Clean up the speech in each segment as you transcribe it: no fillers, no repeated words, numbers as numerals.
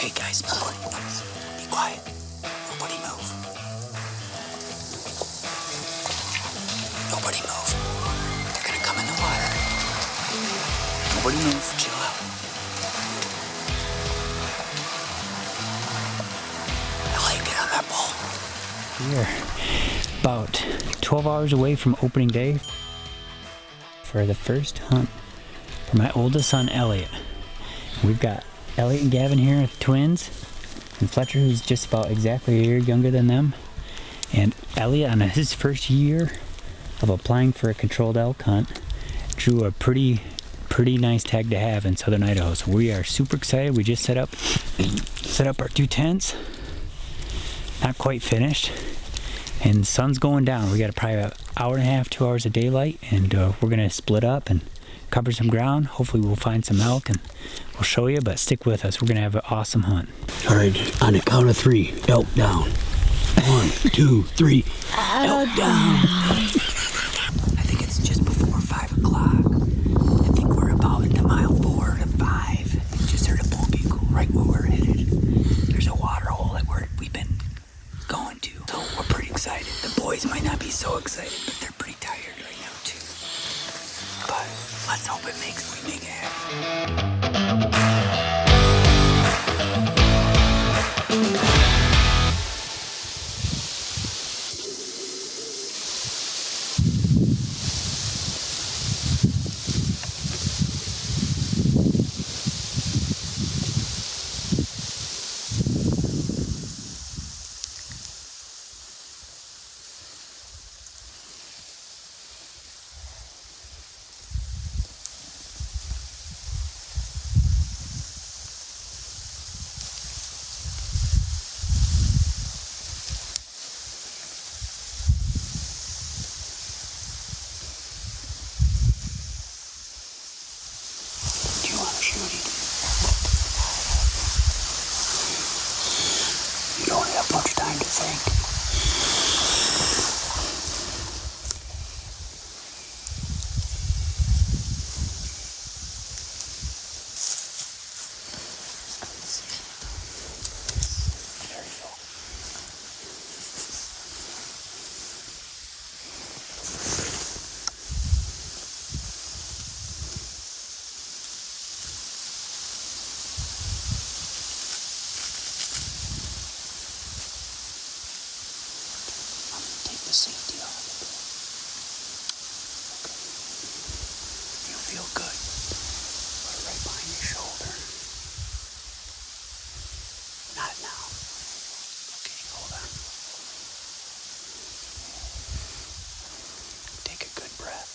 Okay, guys, nobody, be quiet. Nobody move. Nobody move. They're gonna come in the water. Nobody move. Chill out. Elliot, get on that pole. We are about 12 hours away from opening day for the first hunt for my oldest son, Elliot. We've got Elliot and Gavin here, twins, and Fletcher, who's just about exactly a year younger than them. And Elliot, on his first year of applying for a controlled elk hunt, drew a pretty nice tag to have in southern Idaho. So we are super excited. We just set up our 2 tents. Not quite finished, and the sun's going down. We got probably an hour and a half, 2 hours of daylight, and we're gonna split up and cover some ground. Hopefully we'll find some elk and we'll show you, but stick with us. We're gonna have an awesome hunt. All right, on the count of 3, elk down. 1, 2, 3, elk down. I think it's just before 5 o'clock. I think we're about into mile 4 to 5. Just heard a bull bugle right where we're headed. There's a water hole that we've been going to. So we're pretty excited. The boys might not be so excited, but they're pretty tired right now too. But let's hope we make it happen. You don't have much time to think. There you go. The safety on it. Okay. You feel good. Put it right behind your shoulder. Not now. Okay, hold on. Take a good breath.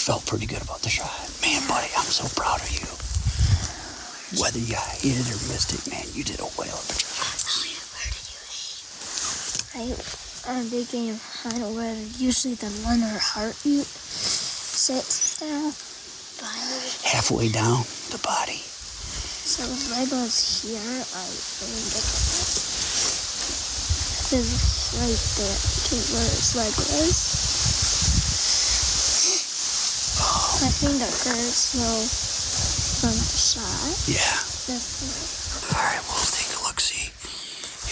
Felt pretty good about the shot. Man, buddy, I'm so proud of you. Whether you hit it or missed it, man, you did a whale of a job. I'm a big game. I know where usually the one or heart sits down behind it. Halfway down the body. So if leg was here, I really look at it. This is right there to where his leg was. My finger hurts, so from the shot. Yeah. Definitely. All right, we'll take a look, see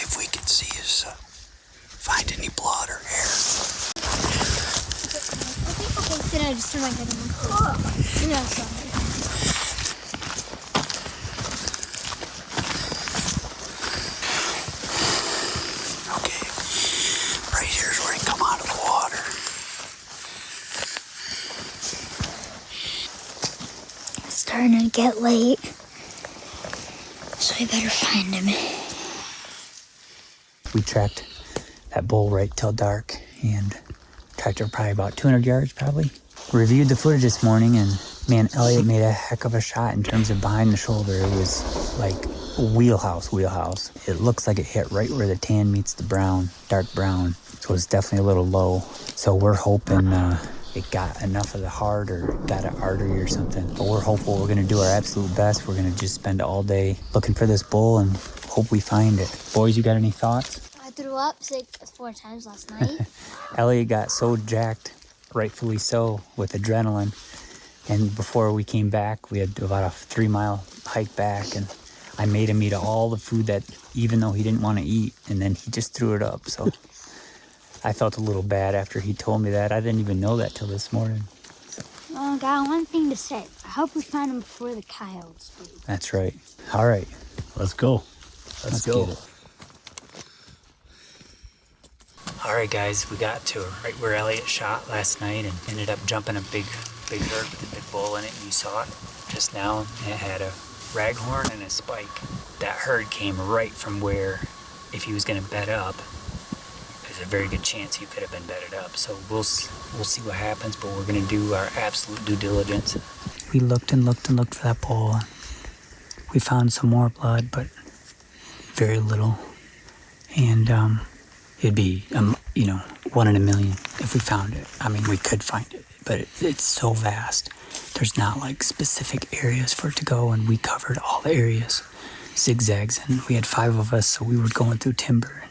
if we can see us find any blood or hair. Okay, then I just turn my head on. Yeah, sorry. Okay, right here's where he come out of the water. Starting to get late, so I better find him. We tracked that bull right till dark and tracked her probably about 200 yards probably. Reviewed the footage this morning, and man, Elliot made a heck of a shot in terms of behind the shoulder. It was like wheelhouse. It looks like it hit right where the tan meets the brown, dark brown. So it's definitely a little low. So we're hoping it got enough of the heart or got an artery or something. But we're hopeful. We're gonna do our absolute best. We're gonna just spend all day looking for this bull and hope we find it. Boys, you got any thoughts? I threw up 4 times last night. Elliot got so jacked, rightfully so, with adrenaline. And before we came back, we had about a 3-mile hike back, and I made him eat all the food that, even though he didn't want to eat, and then he just threw it up. So I felt a little bad after he told me that. I didn't even know that till this morning. Well, I got one thing to say. I hope we find him before the coyotes do. That's right. All right. Let's go. Let's go. Get it. All right, guys, we got to right where Elliot shot last night and ended up jumping a big herd with a big bull in it. You saw it just now. It had a raghorn and a spike. That herd came right from where, if he was going to bed up, there's a very good chance he could have been bedded up. So we'll see what happens, but we're going to do our absolute due diligence. We looked and looked and looked for that bull. We found some more blood, but very little. And it'd be, 1 in a million if we found it. I mean, we could find it, but it's so vast. There's not like specific areas for it to go, and we covered all the areas, zigzags, and we had 5 of us, so we were going through timber.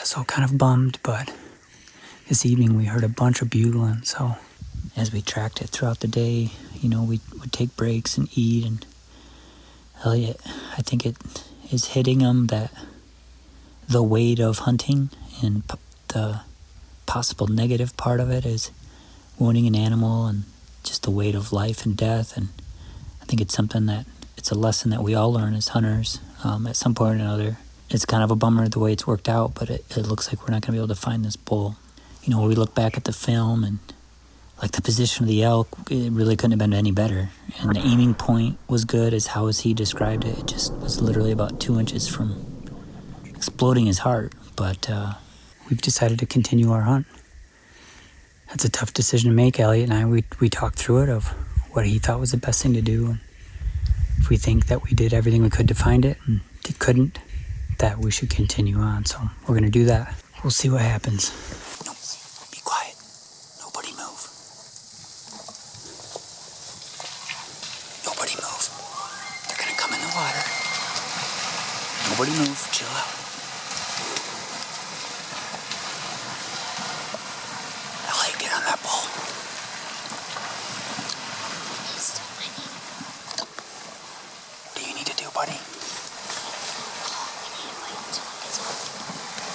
So kind of bummed, but this evening we heard a bunch of bugling, so as we tracked it throughout the day, we would take breaks and eat, and Elliot, I think it is hitting him that the weight of hunting and the possible negative part of it is wounding an animal and just the weight of life and death. And I think it's something that it's a lesson that we all learn as hunters at some point or another. It's kind of a bummer the way it's worked out, but it looks like we're not going to be able to find this bull. When we look back at the film and like the position of the elk, it really couldn't have been any better. And the aiming point was good as how as he described it. It just was literally about 2 inches from exploding his heart. But we've decided to continue our hunt. That's a tough decision to make. Elliot and I, we talked through it of what he thought was the best thing to do. And if we think that we did everything we could to find it and it couldn't, that we should continue on. So we're going to do that. We'll see what happens. No, be quiet. Nobody move. Nobody move. They're going to come in the water. Nobody move. Chill out. Elliot, get on that bull. What do you need to do, buddy?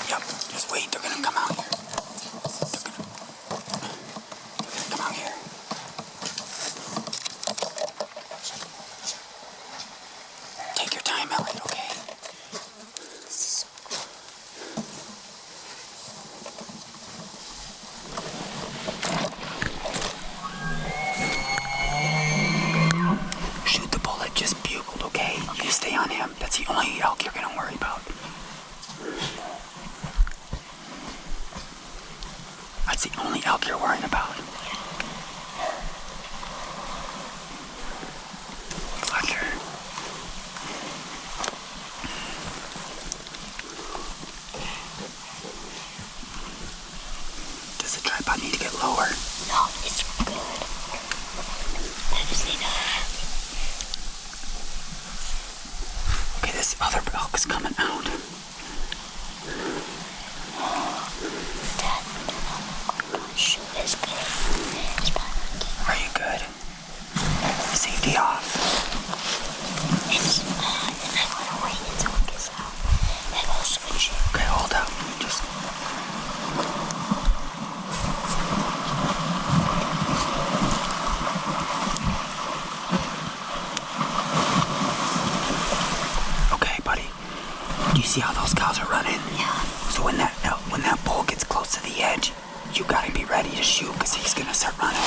Yep, just wait. They're gonna come out here. They're gonna come out here. Take your time, Elliot, okay? Shoot the bull that just bugled, okay? You stay on him. That's the only elk you're gonna worry about. That's the only elk you're worrying about. Fletcher. Does the tripod need to get lower? No, it's good. I just need to Okay, this other elk is coming out. shoot is good. Are you good? Safety off. It's not, and I want to wait until it gets out. And I'll switch it. Okay, hold up. Just... Okay, buddy. Do you see how those cows are running? Yeah. So when that bull gets close to the edge, you gotta be ready to shoot because he's gonna start running.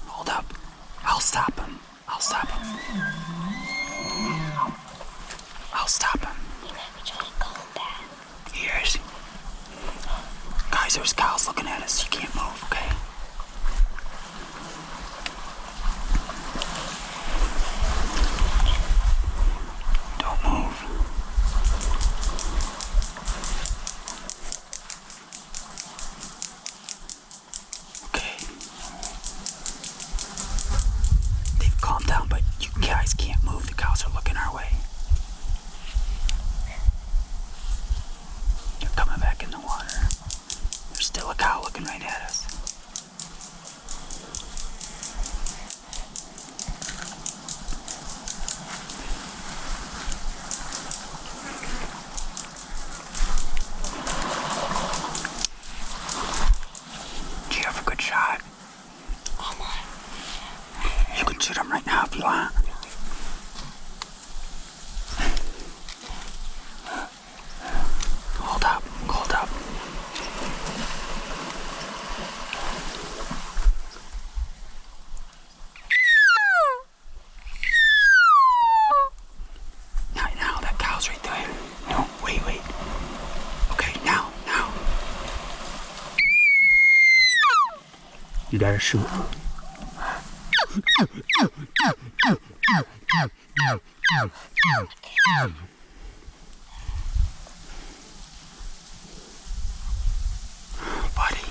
Hold up. I'll stop him. I'll stop him. I'll stop him. You gotta try to call him back. Here's. Guys, there's cows looking at us. You can't move, okay? Don't move. looking right at us. Do you have a good shot? You can shoot him right now if you want. Hold up, hold up. Now, that cow's right there. No, wait. Okay, now. You gotta shoot. Buddy,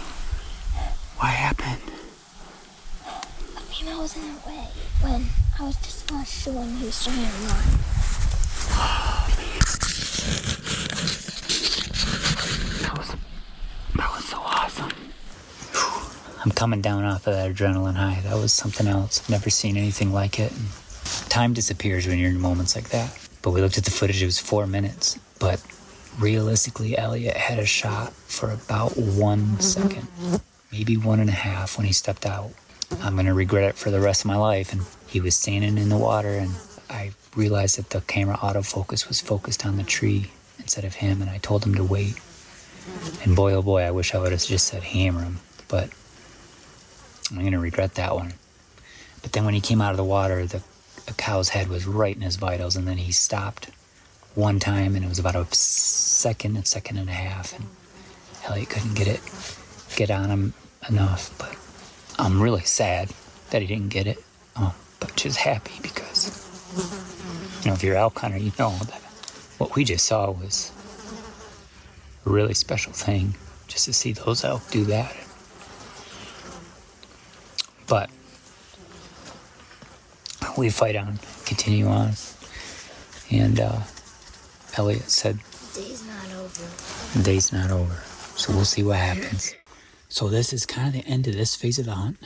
what happened? A female was in the way when I was just showing you starting to run. That was so awesome. I'm coming down off of that adrenaline high. That was something else. I've never seen anything like it. And time disappears when you're in moments like that. But we looked at the footage, it was 4 minutes. But realistically, Elliot had a shot for about 1 second, maybe 1.5 when he stepped out. I'm going to regret it for the rest of my life. And he was standing in the water, and I realized that the camera autofocus was focused on the tree instead of him, and I told him to wait. And boy, oh boy, I wish I would have just said hammer him. But I'm going to regret that one. But then when he came out of the water, the cow's head was right in his vitals, and then he stopped one time, and it was about a second and a half, and Elliot couldn't get on him enough. But I'm really sad that he didn't get it, but just happy because, if you're an elk hunter, you know that what we just saw was a really special thing, just to see those elk do that. But we fight on, continue on, and Elliot said, Day's not over. The day's not over, so we'll see what happens. So this is kind of the end of this phase of the hunt.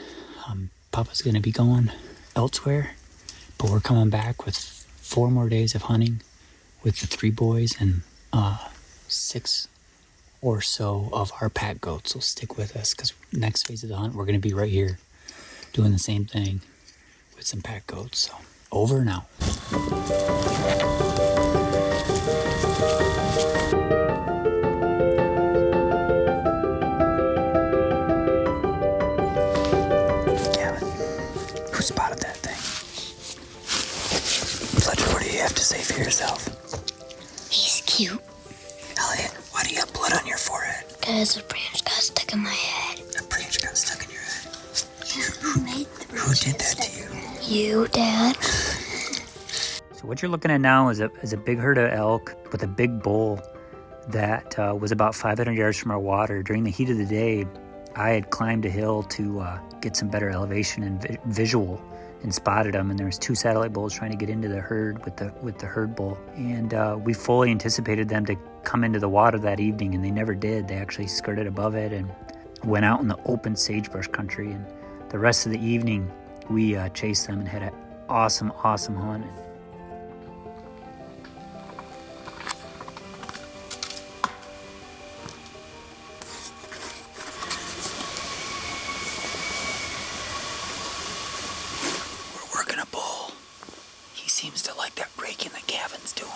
Papa's going to be going elsewhere, but we're coming back with 4 more days of hunting with the 3 boys and 6 or so of our pack goats. So stick with us, because next phase of the hunt, we're going to be right here doing the same thing with some pack goats. So over and out. Who spotted that thing? Fletcher, what do you have to say for yourself? He's cute. Elliot, why do you have blood on your forehead? Because a branch got stuck in my head. A branch got stuck in your head. Who made the branch? Who did that to you? You, Dad. So what you're looking at now is a big herd of elk with a big bull that was about 500 yards from our water. During the heat of the day, I had climbed a hill to get some better elevation and visual, and spotted them. And there was 2 satellite bulls trying to get into the herd with the herd bull. And we fully anticipated them to come into the water that evening, and they never did. They actually skirted above it and went out in the open sagebrush country. And the rest of the evening, we chased them and had an awesome hunt. Seems to like that raking that Gavin's doing.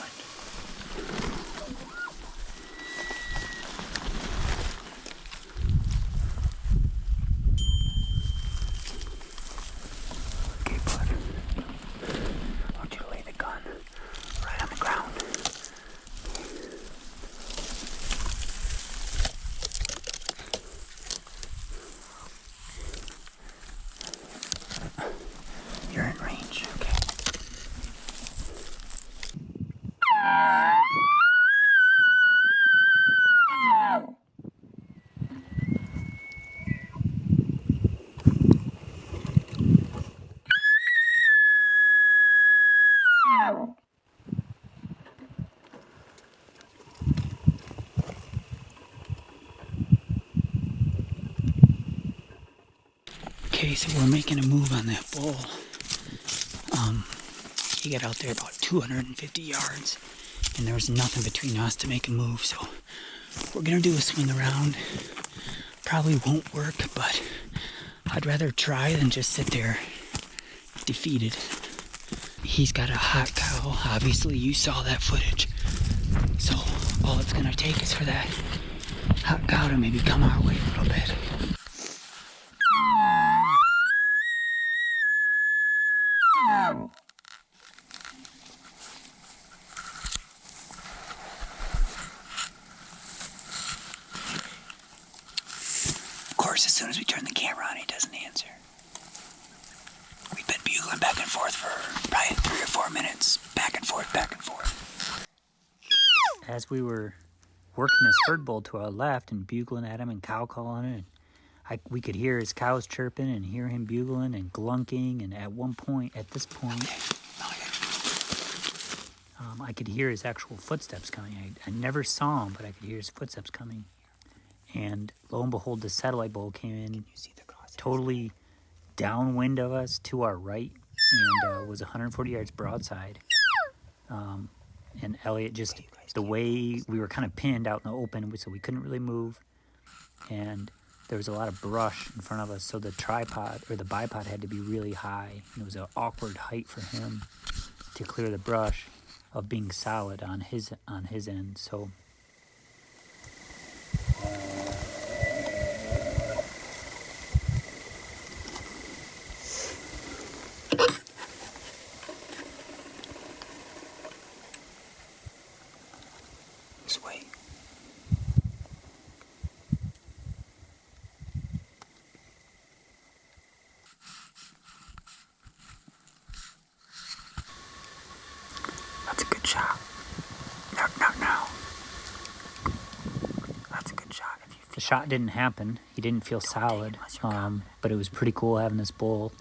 Okay, bud. I want you to Okay, so we're making a move on that bull. He got out there about 250 yards, and there was nothing between us to make a move, so we're gonna do a swing around. Probably won't work, but I'd rather try than just sit there defeated. He's got a hot cow. Obviously, you saw that footage. So all it's gonna take is for that hot cow to maybe come our way a little bit. Of course, as soon as we turn the camera on, he doesn't answer. We've been bugling back and forth for probably 3 or 4 minutes. Back and forth, back and forth. As we were working this herd bull to our left and bugling at him and cow calling, and we could hear his cows chirping and hear him bugling and glunking, and at this point, I could hear his actual footsteps coming. I never saw him, but I could hear his footsteps coming. And lo and behold, the satellite bull came in totally downwind of us to our right and was 140 yards broadside. And Elliot, just the way we were kind of pinned out in the open, so we couldn't really move. And there was a lot of brush in front of us, so the tripod or the bipod had to be really high. And it was an awkward height for him to clear the brush of being solid on his end. So just wait. That's a good shot. No. That's a good shot. The shot didn't happen. He didn't feel solid. But it was pretty cool having this bull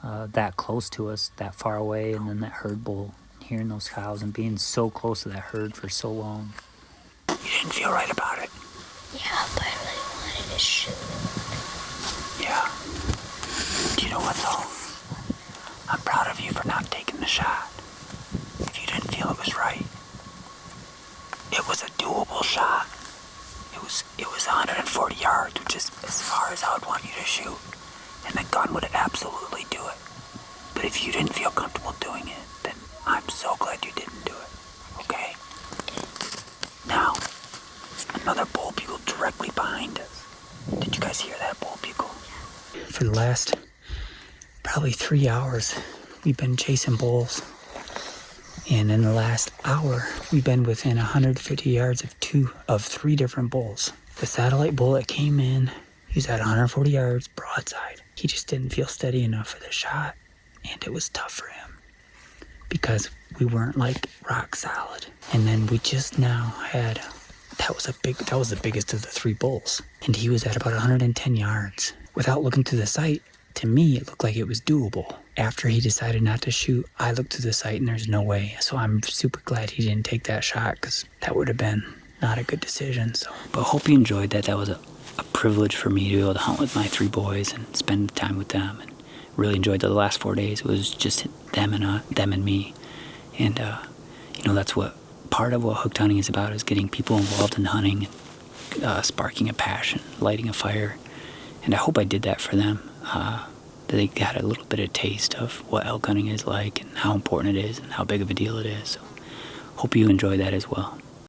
that close to us, that far away, and then that herd bull, hearing those cows and being so close to that herd for so long. You didn't feel right about it? Yeah, but I really wanted to shoot. Yeah. Do you know what, though? I'm proud of you for not taking the shot. If you didn't feel it was right, it was a doable shot. It was 140 yards, which is as far as I would want you to shoot. And the gun would absolutely do it. But if you didn't feel comfortable doing it, then I'm so glad you didn't do it. Okay? Now, another bull bugle directly behind us. Did you guys hear that bull bugle? For the last probably 3 hours, we've been chasing bulls. And in the last hour, we've been within 150 yards of 3 different bulls. The satellite bull that came in, he was at 140 yards broadside. He just didn't feel steady enough for the shot, and it was tough for him because we weren't like rock solid. And then we just now had, that was the biggest of the 3 bulls, and he was at about 110 yards. Without looking to the sight, to me, it looked like it was doable. After he decided not to shoot, I looked to the sight and there's no way. So I'm super glad he didn't take that shot, because that would have been not a good decision. So, but hope you enjoyed that. That was a privilege for me to be able to hunt with my 3 boys and spend time with them. And really enjoyed the last 4 days. It was just them and me. And that's what part of what hooked hunting is about, is getting people involved in hunting, sparking a passion, lighting a fire. And I hope I did that for them. That they got a little bit of taste of what elk hunting is like and how important it is and how big of a deal it is. So hope you enjoy that as well.